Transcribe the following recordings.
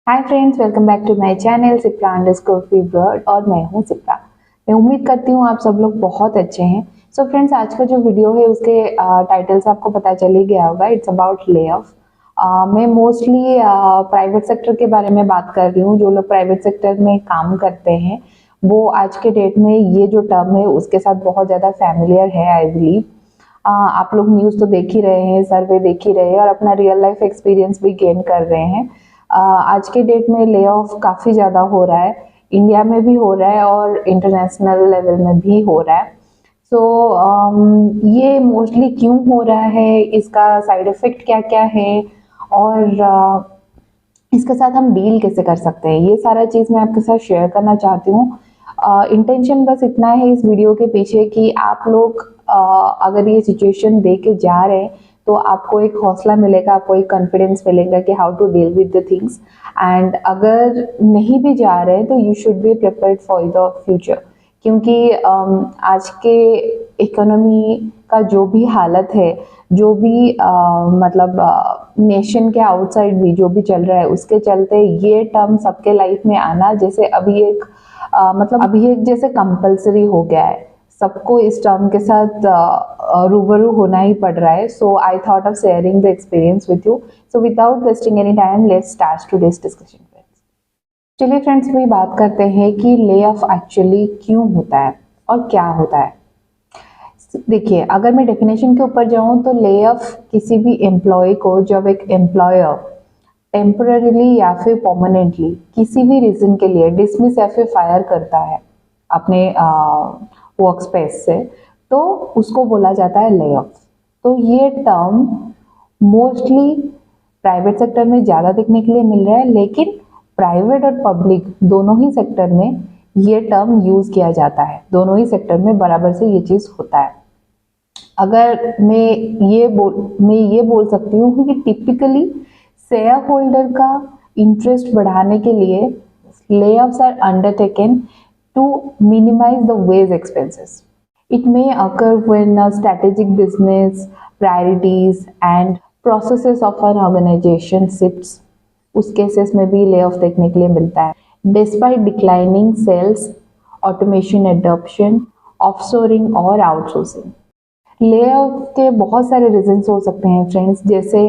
Hi friends, welcome back to my channel Sipra underscore fever और मैं हूं सिप्रा। मैं उम्मीद करती हूं आप सब लोग बहुत अच्छे हैं। सो फ्रेंड्स, आज का जो वीडियो है उसके टाइटल से आपको पता चल ही गया होगा, इट्स अबाउट ले ऑफ। मैं मोस्टली प्राइवेट सेक्टर के बारे में बात कर रही हूँ। जो लोग प्राइवेट सेक्टर में काम करते हैं वो आज के डेट में ये जो टर्म है उसके साथ बहुत ज़्यादा फैमिलियर है, आई बिलीव। आप लोग न्यूज़ तो देख ही रहे हैं, सर्वे देख ही रहे हैं और अपना रियल लाइफ एक्सपीरियंस भी गेन कर रहे हैं। आज के डेट में ले ऑफ काफ़ी ज़्यादा हो रहा है, इंडिया में भी हो रहा है और इंटरनेशनल लेवल में भी हो रहा है। ये मोस्टली क्यों हो रहा है, इसका साइड इफ़ेक्ट क्या क्या है और इसके साथ हम डील कैसे कर सकते हैं, ये सारा चीज़ मैं आपके साथ शेयर करना चाहती हूँ। इंटेंशन बस इतना है इस वीडियो के पीछे कि आप लोग अगर ये सिचुएशन दे के जा रहे हैं तो आपको एक हौसला मिलेगा, आपको एक कॉन्फिडेंस मिलेगा कि how to deal with the things. And अगर नहीं भी जा रहे हैं तो you should be prepared for the future, क्योंकि आज के इकोनॉमी का जो भी हालत है, जो भी मतलब नेशन के आउटसाइड भी जो भी चल रहा है उसके चलते ये टर्म सबके लाइफ में आना जैसे अभी एक मतलब अभी एक जैसे कंपलसरी हो गया है। सबको इस टर्म के साथ रूबरू होना ही पड़ रहा है। So I thought of sharing the experience with you. So without wasting any time, let's start today's discussion. चलिए फ्रेंड्स, भी बात करते हैं कि ले ऑफ एक्चुअली क्यों होता है और क्या होता है। देखिए, अगर मैं डेफिनेशन के ऊपर जाऊं तो ले ऑफ किसी भी एम्प्लॉय को, जब एक एम्प्लॉयर टेम्पररीली या फिर परमानेंटली किसी भी रीजन के लिए डिसमिस या फिर फायर करता है अपने वर्क स्पेस से, तो उसको बोला जाता है ले ऑफ। तो ये टर्म मोस्टली प्राइवेट सेक्टर में ज़्यादा देखने के लिए मिल रहा है, लेकिन प्राइवेट और पब्लिक दोनों ही सेक्टर में ये टर्म यूज़ किया जाता है। दोनों ही सेक्टर में बराबर से ये चीज़ होता है। अगर मैं ये बोल सकती हूँ कि टिपिकली शेयर होल्डर का इंटरेस्ट बढ़ाने के लिए layoffs are undertaken to minimize the wage expenses. It may occur when strategic business priorities and processes of an organization shifts. उस केसेस में भी ले ऑफ देखने के लिए मिलता है। Despite declining sales, automation adoption, offshoring और outsourcing. ले ऑफ के बहुत सारे रीजंस हो सकते हैं फ्रेंड्स। जैसे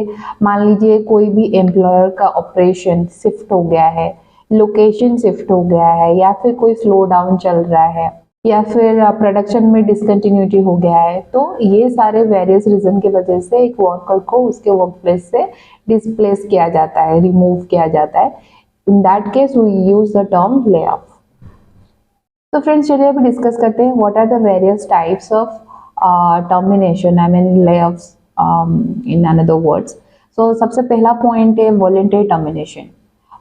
मान लीजिए कोई भी एम्प्लॉयर का ऑपरेशन शिफ्ट हो गया है, लोकेशन शिफ्ट हो गया है, या फिर कोई स्लो डाउन चल रहा है, या फिर प्रोडक्शन में डिसकंटिन्यूटी हो गया है। तो ये सारे वेरियस रीजन की वजह से एक वर्कर को उसके वर्क प्लेस से डिस्प्लेस किया जाता है, रिमूव किया जाता है। In that case we use the term lay off. तो फ्रेंड्स, चलिए अभी डिस्कस करते हैं what are the various types of termination, I mean layoffs in another words. So सबसे पहला पॉइंट है voluntary termination.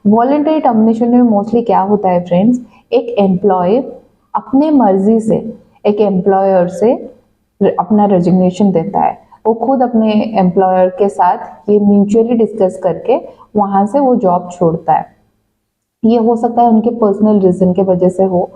Voluntary termination में मोस्टली क्या होता है फ्रेंड्स, एक एम्प्लॉय अपने मर्जी से एक एम्प्लॉयर से अपना रेजिग्नेशन देता है। वो खुद अपने एम्प्लॉयर के साथ ये म्यूचुअली डिस्कस करके वहाँ से वो जॉब छोड़ता है। ये हो सकता है उनके पर्सनल रीजन के वजह से हो,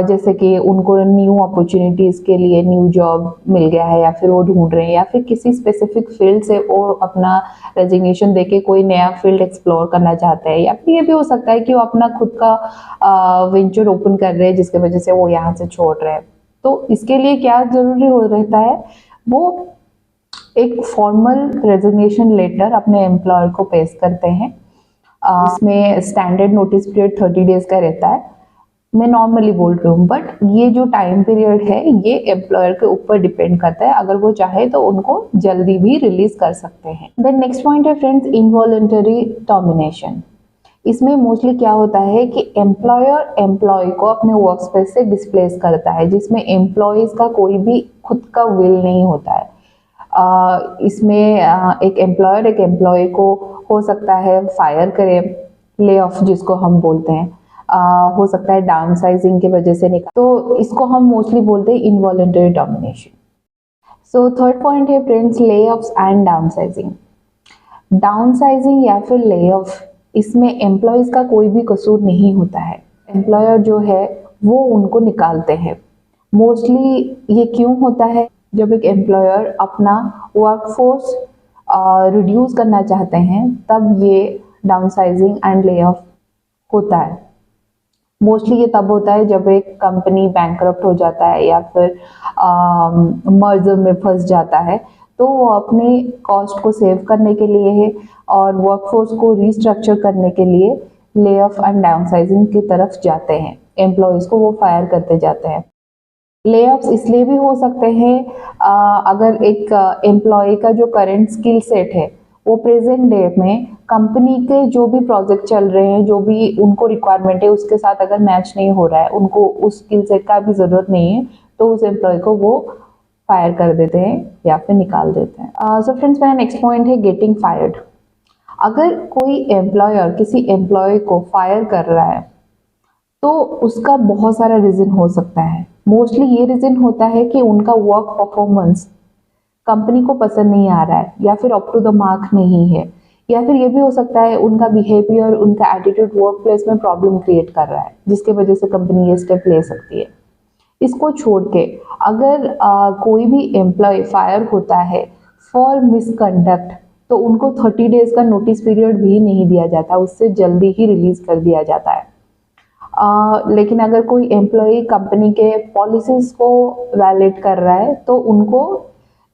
जैसे कि उनको न्यू अपॉर्चुनिटीज़ के लिए न्यू जॉब मिल गया है, या फिर वो ढूंढ रहे हैं, या फिर किसी स्पेसिफिक फील्ड से वो अपना रेजिग्नेशन देके कोई नया फील्ड एक्सप्लोर करना चाहते हैं, या फिर ये भी हो सकता है कि वो अपना खुद का वेंचर ओपन कर रहे हैं जिसकी वजह से वो यहाँ से छोड़ रहे हैं। तो इसके लिए क्या जरूरी हो रहता है, वो एक फॉर्मल रेजिग्नेशन लेटर अपने एम्प्लॉयर को पेश करते हैं। इसमें स्टैंडर्ड नोटिस पीरियड 30 डेज का रहता है। मैं नॉर्मली बोल रही हूँ, बट ये जो टाइम पीरियड है ये एम्प्लॉयर के ऊपर डिपेंड करता है। अगर वो चाहे तो उनको जल्दी भी रिलीज कर सकते हैं। देन नेक्स्ट पॉइंट है फ्रेंड्स, इनवॉलंटरी टर्मिनेशन। इसमें मोस्टली क्या होता है कि एम्प्लॉयर एम्प्लॉय को अपने वर्क स्पेस से डिस्प्लेस करता है, जिसमें एम्प्लॉयज का कोई भी खुद का विल नहीं होता है। इसमें एक एम्प्लॉयर एक एम्प्लॉय को हो सकता है फायर करे, ले ऑफ जिसको हम बोलते हैं, हो सकता है डाउनसाइजिंग की वजह से निकाल, तो इसको हम मोस्टली बोलते हैं involuntary termination. So third point है फ्रेंड्स, ले ऑफ्स एंड डाउनसाइजिंग। डाउनसाइजिंग या फिर ले ऑफ, इसमें एम्प्लॉयज का कोई भी कसूर नहीं होता है। एम्प्लॉयर जो है वो उनको निकालते हैं। मोस्टली ये क्यों होता है, जब एक एम्प्लॉयर अपना वर्कफोर्स रिड्यूस करना चाहते हैं तब ये डाउनसाइजिंग एंड ले ऑफ होता है। मोस्टली ये तब होता है जब एक कंपनी बैंकरप्ट हो जाता है या फिर मर्जर में फंस जाता है, तो वो अपने कॉस्ट को सेव करने के लिए और वर्कफोर्स को रिस्ट्रक्चर करने के लिए ले ऑफ एंड डाउनसाइजिंग की तरफ जाते हैं, एम्प्लॉयज़ को वो फायर करते जाते हैं। ले ऑफ्स इसलिए भी हो सकते हैं अगर एक एम्प्लॉय का जो करंट स्किल सेट है वो प्रेजेंट डे में कंपनी के जो भी प्रोजेक्ट चल रहे हैं, जो भी उनको रिक्वायरमेंट है उसके साथ अगर मैच नहीं हो रहा है, उनको उस स्किल सेट का भी ज़रूरत नहीं है, तो उस एम्प्लॉय को वो फायर कर देते हैं या फिर निकाल देते हैं। सो फ्रेंड्स, मेरा नेक्स्ट पॉइंट है गेटिंग फायर्ड। अगर कोई एम्प्लॉयर किसी एम्प्लॉय को फायर कर रहा है तो उसका बहुत सारा रीज़न हो सकता है। मोस्टली ये रीज़न होता है कि उनका वर्क परफॉर्मेंस कंपनी को पसंद नहीं आ रहा है या फिर अप टू द मार्क नहीं है, या फिर ये भी हो सकता है उनका बिहेवियर, उनका एटीट्यूड वर्क प्लेस में प्रॉब्लम क्रिएट कर रहा है, जिसके वजह से कंपनी ये स्टेप ले सकती है। इसको छोड़ के अगर कोई भी एम्प्लॉय फायर होता है फॉर मिसकंडक्ट, तो उनको 30 डेज का नोटिस पीरियड भी नहीं दिया जाता, उससे जल्दी ही रिलीज कर दिया जाता है। लेकिन अगर कोई एम्प्लॉय कंपनी के पॉलिसीज को वैलिड कर रहा है तो उनको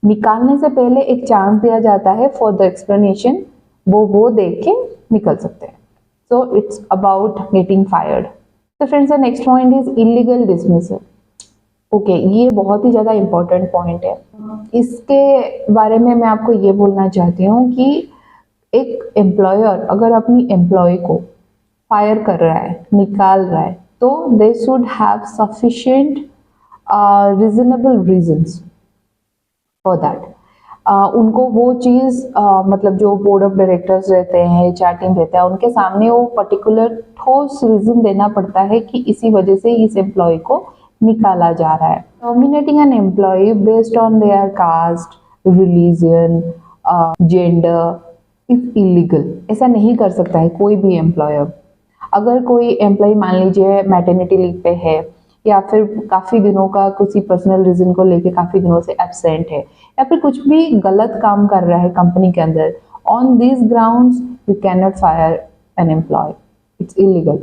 निकालने से पहले एक चांस दिया जाता है फॉर द एक्सप्लेनेशन, वो देख के निकल सकते हैं। So it's about getting fired. तो friends, next point is illegal dismissal. Okay, ये बहुत ही ज़्यादा इम्पोर्टेंट पॉइंट है। इसके बारे में मैं आपको ये बोलना चाहती हूँ कि एक एम्प्लॉयर अगर अपनी एम्प्लॉय को फायर कर रहा है, निकाल रहा है, तो they should have sufficient reasonable reasons for that. उनको वो चीज़ मतलब जो बोर्ड ऑफ डायरेक्टर्स रहते हैं, एचआर टीम रहता है, उनके सामने वो पर्टिकुलर ठोस रीजन देना पड़ता है कि इसी वजह से इस एम्प्लॉय को निकाला जा रहा है। Terminating an employee based on their caste, religion, gender is illegal. ऐसा नहीं कर सकता है कोई भी एम्प्लॉयर। अगर कोई एम्प्लॉय मान लीजिए मैटरनिटी लीव पे है या फिर काफ़ी दिनों का किसी पर्सनल रीजन को लेके काफ़ी दिनों से एब्सेंट है या फिर कुछ भी गलत काम कर रहा है कंपनी के अंदर, on this grounds you can not fire an employee, it's illegal.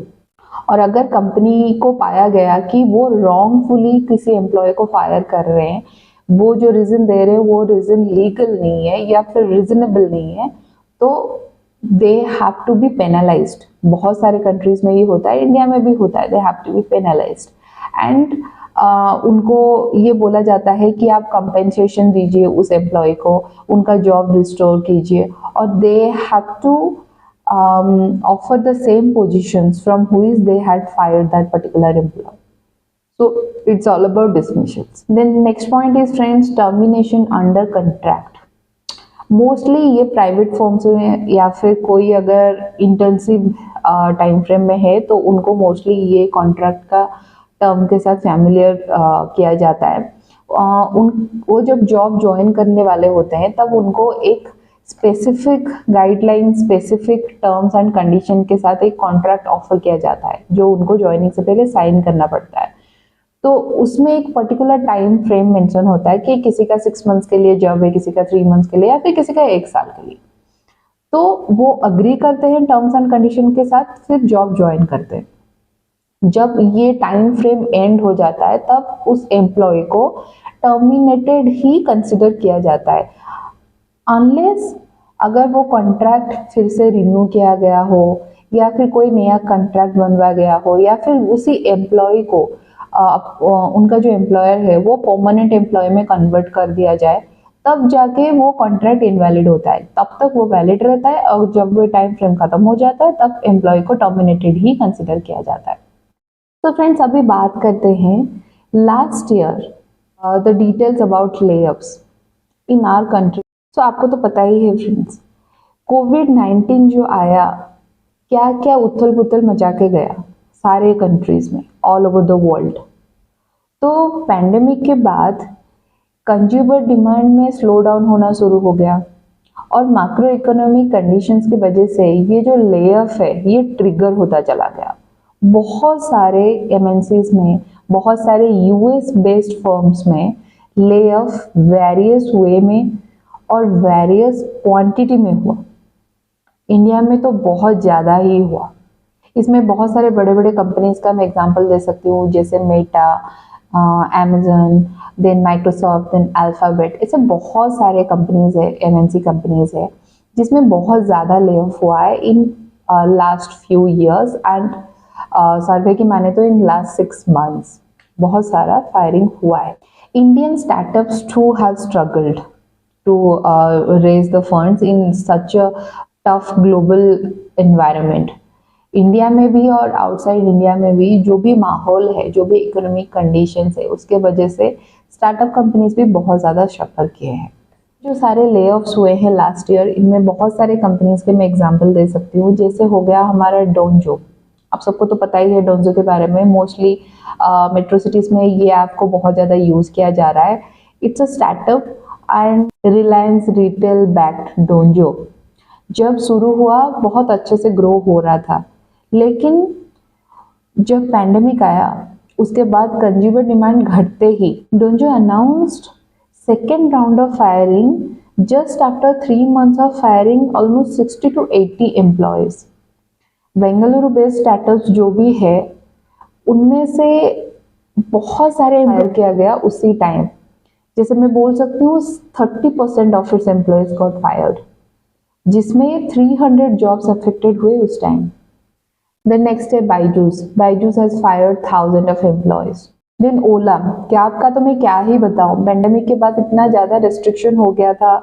और अगर कंपनी को पाया गया कि वो रॉन्गफुली किसी एम्प्लॉय को फायर कर रहे हैं, वो जो रीज़न दे रहे हैं वो रीज़न लीगल नहीं है या फिर रीजनेबल नहीं है, तो they have to be penalised. बहुत सारे कंट्रीज में ये होता है, इंडिया में भी होता है, they have to be penalised and उनको ये बोला जाता है कि आप कंपेंसेशन दीजिए उस एम्प्लॉय को, उनका जॉब रिस्टोर कीजिए, और they have to offer the same positions from which they had fired that particular employee. So it's all about dismissals. Then next point is friends, termination under contract. Mostly ये private firms में या फिर कोई अगर intensive time frame में है तो उनको मोस्टली ये कॉन्ट्रैक्ट का टर्म के साथ फैमिलियर किया जाता है। वो जब जॉब ज्वाइन करने वाले होते हैं तब उनको एक specific guideline, specific terms and condition के साथ एक कॉन्ट्रैक्ट ऑफर किया जाता है जो उनको ज्वाइनिंग से पहले साइन करना पड़ता है। तो उसमें एक पर्टिकुलर टाइम फ्रेम मेंशन होता है कि किसी का 6 मंथ्स के लिए जॉब है, किसी का 3 मंथ्स के लिए या फिर किसी का 1 साल के लिए। तो वो अग्री करते हैं टर्म्स एंड कंडीशन के साथ, फिर जॉब ज्वाइन करते हैं। जब ये टाइम फ्रेम एंड हो जाता है तब उस एम्प्लॉय को टर्मिनेटेड ही कंसिडर किया जाता है, अनलेस अगर वो कॉन्ट्रैक्ट फिर से रिन्यू किया गया हो या फिर कोई नया कॉन्ट्रैक्ट बनवा गया हो या फिर उसी एम्प्लॉय को उनका जो एम्प्लॉयर है वो परमानेंट एम्प्लॉय में कन्वर्ट कर दिया जाए, तब जाके वो कॉन्ट्रैक्ट इनवैलिड होता है। तब तक वो वैलिड रहता है और जब वो टाइम फ्रेम खत्म हो जाता है तब एम्प्लॉय को टर्मिनेटेड ही कंसिडर किया जाता है। तो फ्रेंड्स, अभी बात करते हैं last year the details about layoffs in our country. तो आपको तो पता ही है फ्रेंड्स, कोविड-19 जो आया क्या क्या उथल पुथल मचा के गया सारे कंट्रीज में, ऑल ओवर द वर्ल्ड। तो पैंडेमिक के बाद कंज्यूमर डिमांड में स्लो डाउन होना शुरू हो गया और मैक्रो इकोनॉमिक कंडीशंस की वजह से ये जो ले ऑफ है ये ट्रिगर होता चला गया। बहुत सारे एमएनसीज में, बहुत सारे यूएस बेस्ड फर्म्स में ले ऑफ वेरियस वे में और वेरियस क्वांटिटी में हुआ। इंडिया में तो बहुत ज़्यादा ही हुआ। इसमें बहुत सारे बड़े बड़े कंपनीज का मैं एग्जांपल दे सकती हूँ, जैसे Meta, Amazon, then Microsoft, then Alphabet. ऐसे बहुत सारे कंपनीज है, एमएनसी कंपनीज है, जिसमें बहुत ज़्यादा ले ऑफ हुआ है in last few years and सर्वे की माने तो इन लास्ट 6 months बहुत सारा फायरिंग हुआ है। Indian startups too have struggled to raise the funds in such a tough global environment। India में भी और आउटसाइड इंडिया में भी जो भी माहौल है, जो भी इकोनॉमिक कंडीशंस है, उसके वजह से स्टार्टअप कंपनीज भी बहुत ज़्यादा सफ़र किए हैं। जो सारे ले ऑफ्स हुए हैं लास्ट ईयर, इनमें बहुत सारे कंपनीज के मैं एग्जांपल दे सकती हूँ। जैसे हो गया हमारा डोंजो, आप सबको तो पता ही है डोंजो के बारे में। मोस्टली मेट्रो सिटीज़ में ये ऐप को बहुत ज़्यादा यूज़ किया जा रहा है। It's a startup and Reliance Retail backed Dunzo जब शुरू हुआ बहुत अच्छे से ग्रो हो रहा था, लेकिन जब पैंडेमिक आया उसके बाद कंज्यूमर डिमांड घटते ही Dunzo announced second round of firing just after 3 months of firing almost 60 to 80 employees. Bengaluru based startups जो भी है उनमें से बहुत सारे हायर किया गया उसी टाइम। जैसे मैं बोल सकती हूँ 30% of its employees got fired, जिसमें 300 जॉब्स अफेक्टेड हुए उस टाइम। देन नेक्स्ट है Byju's. Byju's has fired 1000 of employees. Then Ola, cab का तो मैं क्या ही बताऊँ, पेंडेमिक के बाद इतना ज़्यादा रिस्ट्रिक्शन हो गया था,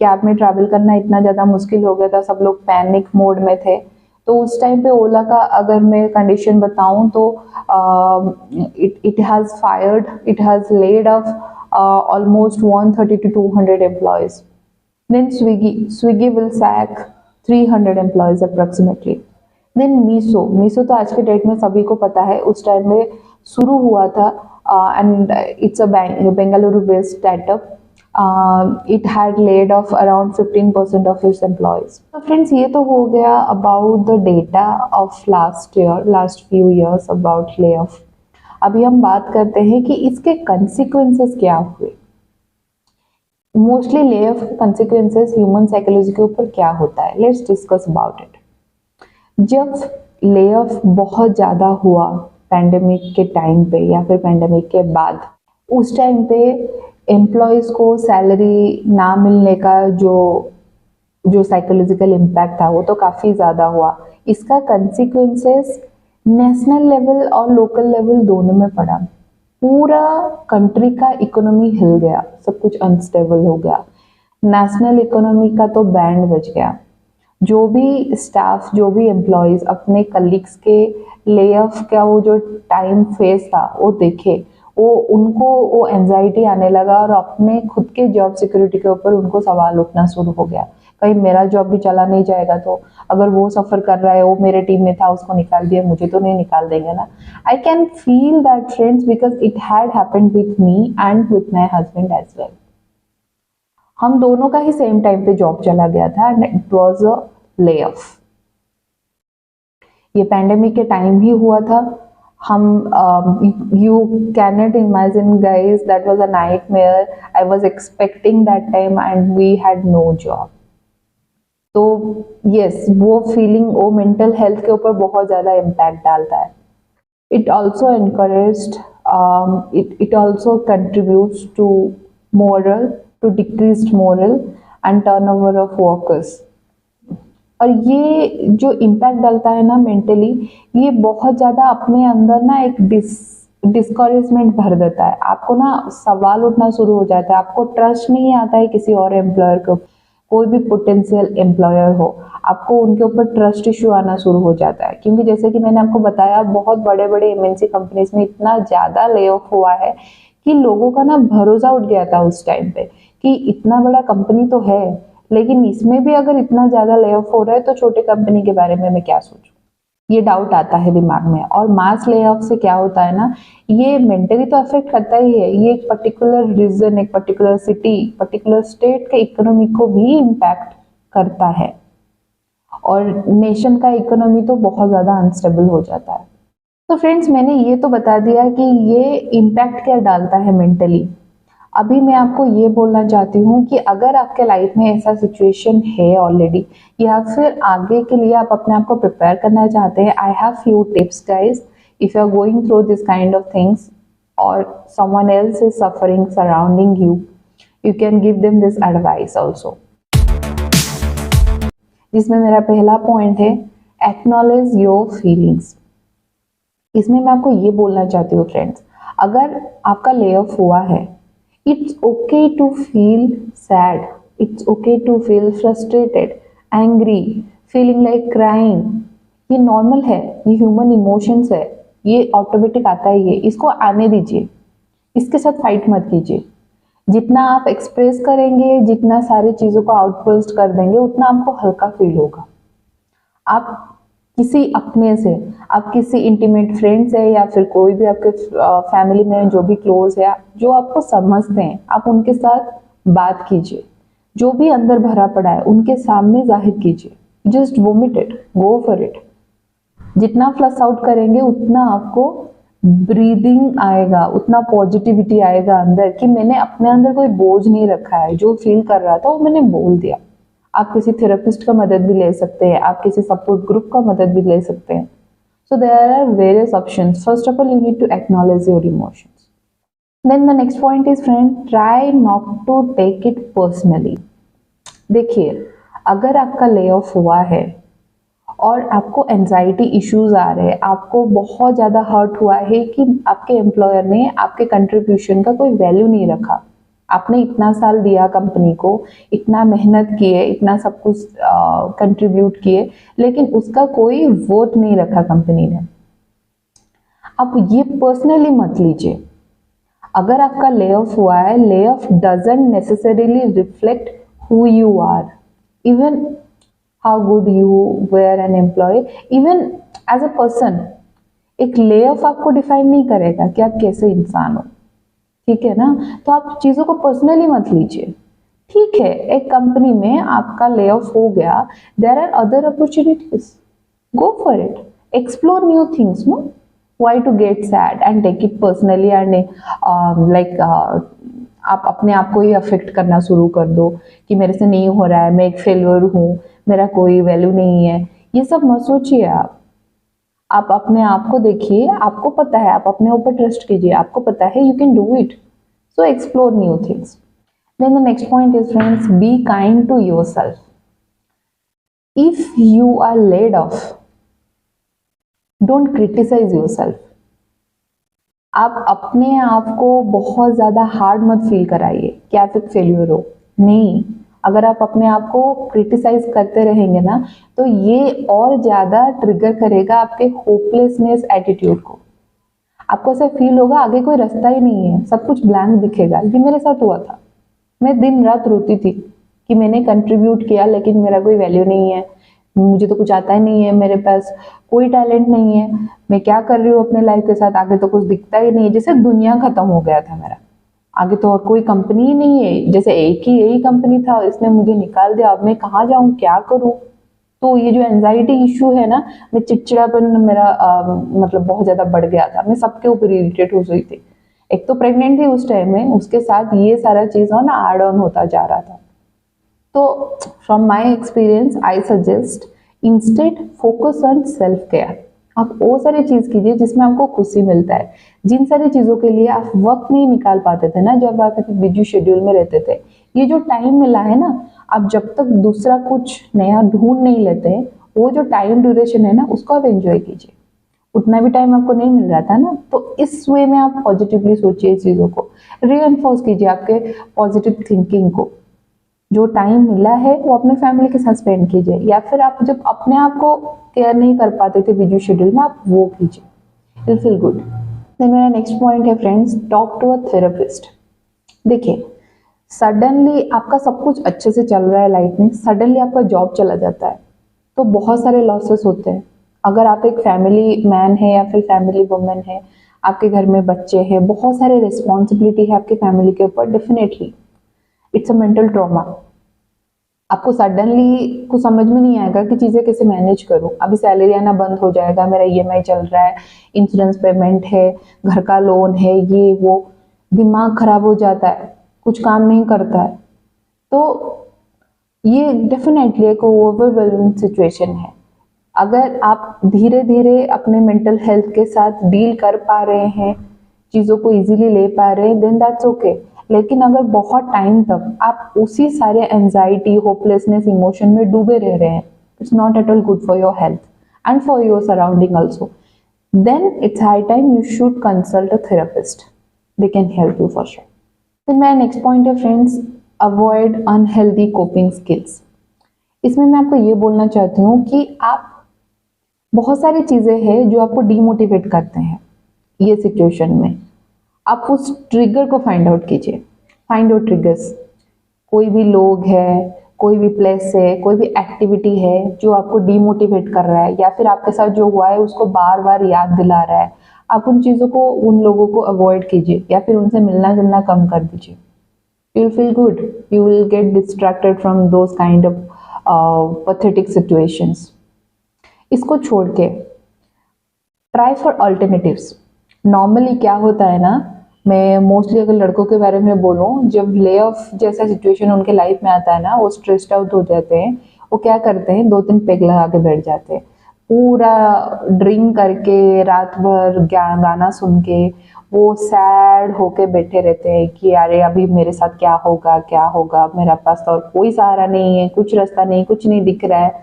कैब में ट्रैवल करना इतना ज़्यादा मुश्किल हो गया था, सब लोग पैनिक मोड में थे। तो उस टाइम पे ओला का अगर मैं कंडीशन बताऊँ तो it has laid off almost 130 to 200 employees. Then Swiggy will sack 300 employees approximately. Then Miso तो आज के डेट में सभी को पता है, उस टाइम में शुरू हुआ था and it's a Bengaluru based startup. It had laid off around 15% of its employees. तो friends, ये तो हो गया about the data of last few years about layoff। अभी हम बात करते हैं कि इसके कंसिक्वेंसेस क्या हुए। Mostly lay off consequences human psychology के ऊपर क्या होता है, लेट्स डिस्कस अबाउट इट। जब ले ऑफ बहुत ज़्यादा हुआ पैंडेमिक के टाइम पे या फिर पैंडेमिक के बाद, उस टाइम पे एम्प्लॉयज़ को सैलरी ना मिलने का जो साइकोलॉजिकल इम्पैक्ट था वो तो काफ़ी ज़्यादा हुआ। इसका कंसिक्वेंसेस नेशनल लेवल और लोकल लेवल दोनों में पड़ा। पूरा कंट्री का इकोनॉमी हिल गया, सब कुछ अनस्टेबल हो गया। नेशनल इकोनॉमी का तो बैंड बज गया। जो भी स्टाफ, जो भी एम्प्लॉयज़ अपने कलीग्स के ले ऑफ का वो जो टाइम फेस था वो देखे, उनको वो एंजाइटी आने लगा और अपने खुद के जॉब सिक्योरिटी के ऊपर उनको सवाल उठना शुरू हो गया। कहीं मेरा जॉब भी चला नहीं जाएगा तो, अगर वो सफ़र कर रहा है, वो मेरे टीम में था, उसको निकाल दिया, मुझे तो नहीं निकाल देंगे ना। I can feel that friends because it had happened with me and with my husband as well. हम दोनों का ही सेम टाइम पे जॉब चला गया था and it was a lay off. ये पैंडेमिक के टाइम ही हुआ था। हम you cannot imagine guys, that was a nightmare। I was expecting that time and we had no job। तो yes, वो फीलिंग, वो मेंटल हेल्थ के ऊपर बहुत ज़्यादा इम्पैक्ट डालता है। It also encouraged, it also contributes to decreased moral and turnover of workers। और ये जो इम्पैक्ट डालता है ना मेंटली, ये बहुत ज़्यादा अपने अंदर ना एक डिस्करेजमेंट भर देता है। आपको ना सवाल उठना शुरू हो जाता है, आपको ट्रस्ट नहीं आता है किसी और एम्प्लॉयर को। कोई भी पोटेंशियल एम्प्लॉयर हो, आपको उनके ऊपर ट्रस्ट इशू आना शुरू हो जाता है। क्योंकि जैसे कि मैंने आपको बताया, बहुत बड़े बड़े एमएनसी कंपनीज में इतना ज़्यादा ले ऑफ हुआ है कि लोगों का ना भरोसा उठ गया था उस टाइम पे कि इतना बड़ा कंपनी तो है, लेकिन इसमें भी अगर इतना ज़्यादा ले ऑफ हो रहा है तो छोटे कंपनी के बारे में मैं क्या सोचूं, ये डाउट आता है दिमाग में। और मास ले ऑफ से क्या होता है ना, ये मेंटली तो अफेक्ट करता ही है, ये एक पर्टिकुलर रीजन, एक पर्टिकुलर सिटी, पर्टिकुलर स्टेट के इकोनॉमी को भी इम्पैक्ट करता है और नेशन का इकोनॉमी तो बहुत ज़्यादा अनस्टेबल हो जाता है। तो फ्रेंड्स, मैंने ये तो बता दिया कि ये इम्पैक्ट क्या डालता है मेंटली। अभी मैं आपको ये बोलना चाहती हूँ कि अगर आपके लाइफ में ऐसा सिचुएशन है ऑलरेडी, या फिर आगे के लिए आप अपने आप को प्रिपेयर करना चाहते हैं, I have few tips guys. If you are going through this kind of things or someone else is suffering surrounding you, you can give them this advice also. जिसमें मेरा पहला पॉइंट है acknowledge your feelings. इसमें मैं आपको ये बोलना चाहती हूँ फ्रेंड्स, अगर आपका ले ऑफ हुआ है, it's okay to feel sad, it's okay to feel frustrated, angry, feeling like crying. ये नॉर्मल है, ये ह्यूमन इमोशंस है, ये ऑटोमेटिक आता ही है. इसको आने दीजिए, इसके साथ फाइट मत कीजिए. जितना आप एक्सप्रेस करेंगे, जितना सारी चीज़ों को आउटबर्स्ट कर देंगे, उतना आपको हल्का फील होगा. आप किसी अपने से, आप किसी इंटीमेट फ्रेंड से, या फिर कोई भी आपके फैमिली में जो भी क्लोज है, जो आपको समझते हैं, आप उनके साथ बात कीजिए. जो भी अंदर भरा पड़ा है उनके सामने जाहिर कीजिए. Just vomit it, go for it. जितना फ्लश आउट करेंगे उतना आपको ब्रीदिंग आएगा, उतना पॉजिटिविटी आएगा अंदर कि मैंने अपने अंदर कोई बोझ नहीं रखा है, जो फील कर रहा था वो मैंने बोल दिया. आप किसी थेरेपिस्ट का मदद भी ले सकते हैं, आप किसी सपोर्ट ग्रुप का मदद भी ले सकते हैं. So there are various options. First of all you need to acknowledge your emotions. Then the next point is friend, try not to take it personally. देखिए, अगर आपका ले ऑफ हुआ है और आपको एंजाइटी इश्यूज आ रहे हैं, आपको बहुत ज़्यादा हर्ट हुआ है कि आपके एम्प्लॉयर ने आपके कंट्रीब्यूशन का कोई वैल्यू नहीं रखा, आपने इतना साल दिया कंपनी को, इतना मेहनत किए, इतना सब कुछ कंट्रीब्यूट किए, लेकिन उसका कोई वर्थ नहीं रखा कंपनी ने. आप ये पर्सनली मत लीजिए. अगर आपका ले ऑफ हुआ है, lay off doesn't necessarily reflect who you are, even how good you were an employee, even as a person. एक ले ऑफ आपको डिफाइन नहीं करेगा कि आप कैसे इंसान हो. ठीक है ना? तो आप चीज़ों को पर्सनली मत लीजिए. ठीक है, एक कंपनी में आपका ले ऑफ हो गया, there are other opportunities, go for it, explore new things. No, why to get sad and take it personally and like आप अपने आप को ही अफेक्ट करना शुरू कर दो कि मेरे से नहीं हो रहा है, मैं एक फेलियर हूँ, मेरा कोई वैल्यू नहीं है. ये सब मत सोचिए. आप अपने आप को देखिए, आपको पता है, आप अपने ऊपर ट्रस्ट कीजिए, आपको पता है you can do it. So explore new things. Then the next point is friends, be kind to yourself. If you are laid off, don't criticise yourself. आप अपने आप को बहुत ज़्यादा हार्ड मत फील कराइए कि आप एक फेल्यूर हो. नहीं, अगर आप अपने आप को क्रिटिसाइज करते रहेंगे ना, तो ये और ज़्यादा ट्रिगर करेगा आपके होपलेसनेस एटीट्यूड को. आपको ऐसा फील होगा आगे कोई रास्ता ही नहीं है, सब कुछ ब्लैंक दिखेगा. ये मेरे साथ हुआ था. मैं दिन रात रोती थी कि मैंने कंट्रीब्यूट किया लेकिन मेरा कोई वैल्यू नहीं है, मुझे तो कुछ आता ही नहीं है, मेरे पास कोई टैलेंट नहीं है, मैं क्या कर रही हूँ अपने लाइफ के साथ, आगे तो कुछ दिखता ही नहीं है. जैसे दुनिया खत्म हो गया था मेरा, आगे तो और कोई कंपनी ही नहीं है, जैसे एक ही यही कंपनी था, इसने मुझे निकाल दिया, अब मैं कहाँ जाऊँ, क्या करूँ. तो ये जो एंजाइटी इशू है ना, मैं चिड़चिड़ापन मेरा मतलब बहुत ज़्यादा बढ़ गया था. मैं सबके ऊपर इरिटेट हो रही थी. एक तो प्रेग्नेंट थी उस टाइम में, उसके साथ ये सारा चीज़ ना ऐड ऑन होता जा रहा था. तो from my experience I suggest, instead focus on self care. आप वो सारी चीज़ कीजिए जिसमें आपको खुशी मिलता है. जिन सारी चीज़ों के लिए आप वक्त नहीं निकाल पाते थे ना, जब आप बिजी शेड्यूल में रहते थे, ये जो टाइम मिला है ना, आप जब तक दूसरा कुछ नया ढूंढ नहीं लेते, वो जो टाइम ड्यूरेशन है ना, उसको आप एंजॉय कीजिए. उतना भी टाइम आपको नहीं मिल रहा था ना, तो इस वे में आप पॉजिटिवली सोचिए, चीज़ों को रीएनफोर्स कीजिए, आपके पॉजिटिव थिंकिंग को. जो टाइम मिला है वो अपने फैमिली के साथ स्पेंड कीजिए, या फिर आप जब अपने आप को केयर नहीं कर पाते थे बिजी शेड्यूल में, आप वो कीजिए. Will feel good. देन मेरा नेक्स्ट पॉइंट है friends, talk to a therapist. देखिए, सडनली आपका सब कुछ अच्छे से चल रहा है लाइफ में, सडनली आपका जॉब चला जाता है, तो बहुत सारे लॉसेस होते हैं. अगर आप एक फैमिली मैन है या फिर फैमिली वुमेन है, आपके घर में बच्चे हैं, बहुत सारे रिस्पॉन्सिबिलिटी है आपके फैमिली के ऊपर, definitely it's a mental trauma. आपको सडनली कुछ समझ में नहीं आएगा कि चीज़ें कैसे मैनेज करूं. अभी सैलरी आना बंद हो जाएगा, मेरा ईएमआई चल रहा है, इंश्योरेंस पेमेंट है, घर का लोन है, ये वो, दिमाग खराब हो जाता है. कुछ काम नहीं करता है, तो ये डेफिनेटली एक ओवरवेलमिंग सिचुएशन है। अगर आप धीरे धीरे अपने मेंटल हेल्थ के साथ डील कर पा रहे हैं, चीज़ों को इजीली ले पा रहे हैं, देन दैट्स ओके। लेकिन अगर बहुत टाइम तक आप उसी सारे एंजाइटी, होपलेसनेस इमोशन में डूबे रह रहे हैं, it's not at all good for your health and for your surrounding also, then it's high time you should consult a therapist. They can help you for sure. फिर मेरा next point है friends, avoid unhealthy coping skills. इसमें मैं आपको ये बोलना चाहती हूँ कि आप बहुत सारी चीज़ें हैं जो आपको डीमोटिवेट करते हैं ये सिचुएशन में। आप उस ट्रिगर को फाइंड आउट कीजिए, फाइंड आउट ट्रिगर्स। कोई भी लोग है, कोई भी प्लेस है, कोई भी एक्टिविटी है जो आपको डीमोटिवेट कर रहा है, या फिर आपके साथ जो हुआ है उसको बार बार याद दिला रहा है, आप उन चीज़ों को, उन लोगों को अवॉइड कीजिए या फिर उनसे मिलना जुलना कम कर दीजिए। You will feel good, you will get distracted from those kind of pathetic situations. इसको छोड़ के ट्राई फॉर अल्टरनेटिव्स। नॉर्मली क्या होता है ना, मैं मोस्टली अगर लड़कों के बारे में बोलूँ, जब ले ऑफ जैसा सिचुएशन उनके लाइफ में आता है ना, वो स्ट्रेस्ड आउट हो जाते हैं। वो क्या करते हैं, 2-3 पेग लगा के बैठ जाते हैं, पूरा ड्रिंक करके रात भर गाना सुन के वो सैड होके बैठे रहते हैं कि अरे अभी मेरे साथ क्या होगा क्या होगा, मेरा पास तो और कोई सहारा नहीं है, कुछ रास्ता नहीं, कुछ नहीं दिख रहा है।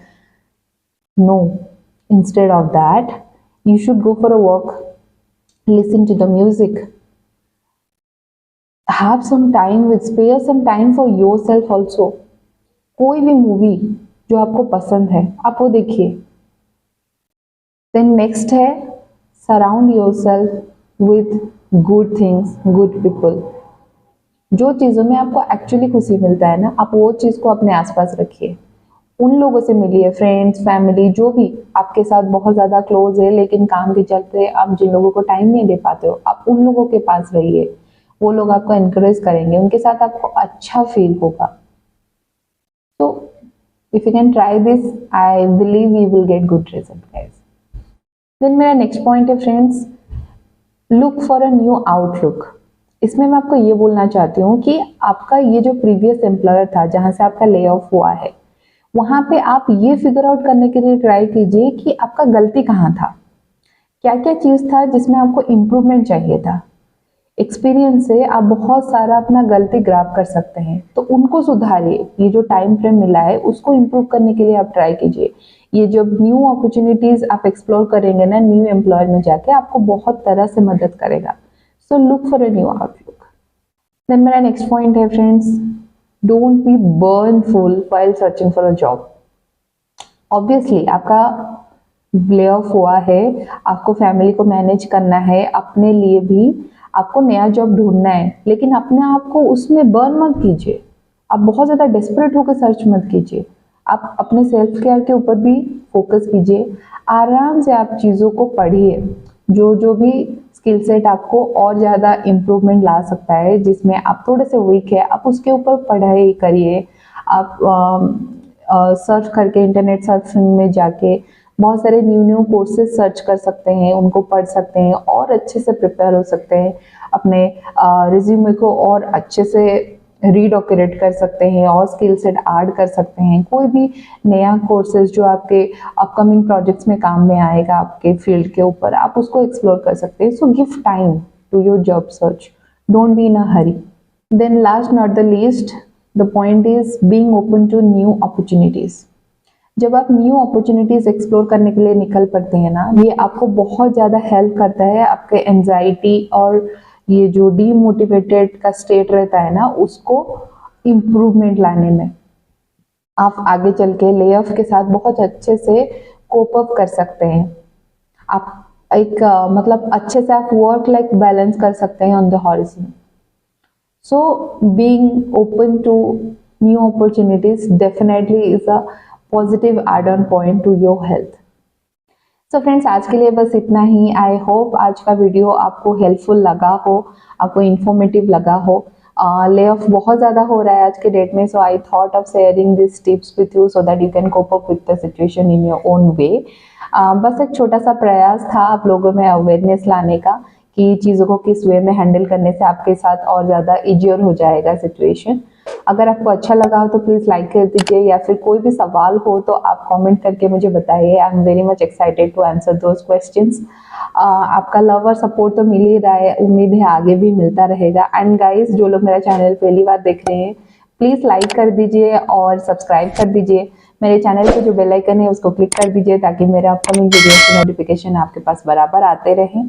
No, instead of that you should go for a walk, listen to the music, have some time with, spare some time for yourself also। कोई भी मूवी जो आपको पसंद है आप वो देखिए। देन नेक्स्ट है, surround yourself with good things, good people. जो चीज़ों में आपको एक्चुअली खुशी मिलता है ना, आप वो चीज़ को अपने आसपास रखिए। उन लोगों से मिलिए, फ्रेंड्स, फैमिली, जो भी आपके साथ बहुत ज़्यादा क्लोज है लेकिन काम के चलते आप जिन लोगों को टाइम नहीं दे पाते हो, आप उन लोगों के पास रहिए। वो लोग आपको एनकरेज करेंगे, उनके साथ आपको अच्छा फील होगा। तो if you can try this, I believe you will get good result guys. Then मेरा नेक्स्ट पॉइंट है friends, look for a new outlook. इसमें मैं आपको ये बोलना चाहती हूँ कि आपका ये जो प्रीवियस एम्प्लॉयर था जहाँ से आपका ले ऑफ हुआ है, वहां पे आप ये फिगर आउट करने के लिए ट्राई कीजिए कि आपका गलती कहाँ था, क्या क्या चीज़ था जिसमें आपको इम्प्रूवमेंट चाहिए था। एक्सपीरियंस से आप बहुत सारा अपना गलती ग्रैब कर सकते हैं, तो उनको सुधारिए। ये जो टाइम फ्रेम मिला है उसको इम्प्रूव करने के लिए आप ट्राई कीजिए। ये जब न्यू अपॉर्चुनिटीज आप एक्सप्लोर करेंगे ना, न्यू एम्प्लॉयर में जाके, आपको बहुत तरह से मदद करेगा। So look for a new outlook. Then मेरा नेक्स्ट पॉइंट है friends, don't be burnful while searching for a job. Obviously आपका ले ऑफ हुआ है, आपको फैमिली को मैनेज करना है, अपने लिए भी आपको नया जॉब ढूंढना है, लेकिन अपने आप को उसमें बर्न मत कीजिए। आप बहुत ज़्यादा डेस्परेट होकर सर्च मत कीजिए। आप अपने सेल्फ केयर के ऊपर भी फोकस कीजिए। आराम से आप चीज़ों को पढ़िए, जो भी स्किल सेट आपको और ज़्यादा इम्प्रूवमेंट ला सकता है, जिसमें आप थोड़े से वीक है, आप उसके ऊपर पढ़ाई करिए। आप सर्च करके, इंटरनेट सर्चिंग में जाके बहुत सारे न्यू कोर्सेज सर्च कर सकते हैं, उनको पढ़ सकते हैं और अच्छे से प्रिपेयर हो सकते हैं। अपने रिज्यूमे को और अच्छे से रीडोक्यूरेट कर सकते हैं और स्किल सेट ऐड कर सकते हैं। कोई भी नया कोर्सेज जो आपके अपकमिंग प्रोजेक्ट्स में काम में आएगा आपके फील्ड के ऊपर, आप उसको एक्सप्लोर कर सकते हैं। So give time to your job search, don't be in a hurry. Then last not the least, the point is being open to new opportunities. जब आप न्यू अपॉर्चुनिटीज एक्सप्लोर करने के लिए निकल पड़ते हैं ना, ये आपको बहुत ज़्यादा हेल्प करता है आपके एंजाइटी और ये जो डीमोटिवेटेड का स्टेट रहता है ना, उसको इम्प्रूवमेंट लाने में। आप आगे चल के ले ऑफ के साथ बहुत अच्छे से कोप अप कर सकते हैं। आप एक मतलब अच्छे से आप वर्क लाइफ बैलेंस कर सकते हैं on the horizon. So being open to new opportunities definitely is a positive add on point to your health. So friends, आज के लिए बस इतना ही। आई होप आज का वीडियो आपको हेल्पफुल लगा हो, आपको इन्फॉर्मेटिव लगा हो। ले ऑफ बहुत ज़्यादा हो रहा है आज के डेट में, so I thought of sharing this tips with you so that you can cope up with the situation in your own way. बस एक छोटा सा प्रयास था आप लोगों में अवेयरनेस लाने का कि चीज़ों को किस वे में हैंडल करने से आपके साथ और ज़्यादा ईजियर हो जाएगा सिचुएशन। अगर आपको अच्छा लगा हो तो प्लीज़ लाइक कर दीजिए, या फिर कोई भी सवाल हो तो आप कमेंट करके मुझे बताइए। I am very much excited to answer those questions. आपका लव और सपोर्ट तो मिल ही रहा है, उम्मीद है आगे भी मिलता रहेगा। एंड गाइस, जो लोग मेरा चैनल पहली बार देख रहे हैं, प्लीज़ लाइक कर दीजिए और सब्सक्राइब कर दीजिए। मेरे चैनल पे जो बेल आइकन है उसको क्लिक कर दीजिए, ताकि मेरे अपकमिंग वीडियोस की नोटिफिकेशन आपके पास बराबर आते रहें।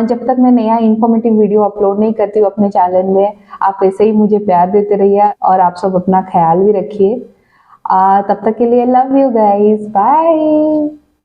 जब तक मैं नया इन्फॉर्मेटिव वीडियो अपलोड नहीं करती हूँ अपने चैनल में, आप ऐसे ही मुझे प्यार देते रहिए और आप सब अपना ख्याल भी रखिए। तब तक के लिए लव यू गाइस, बाय।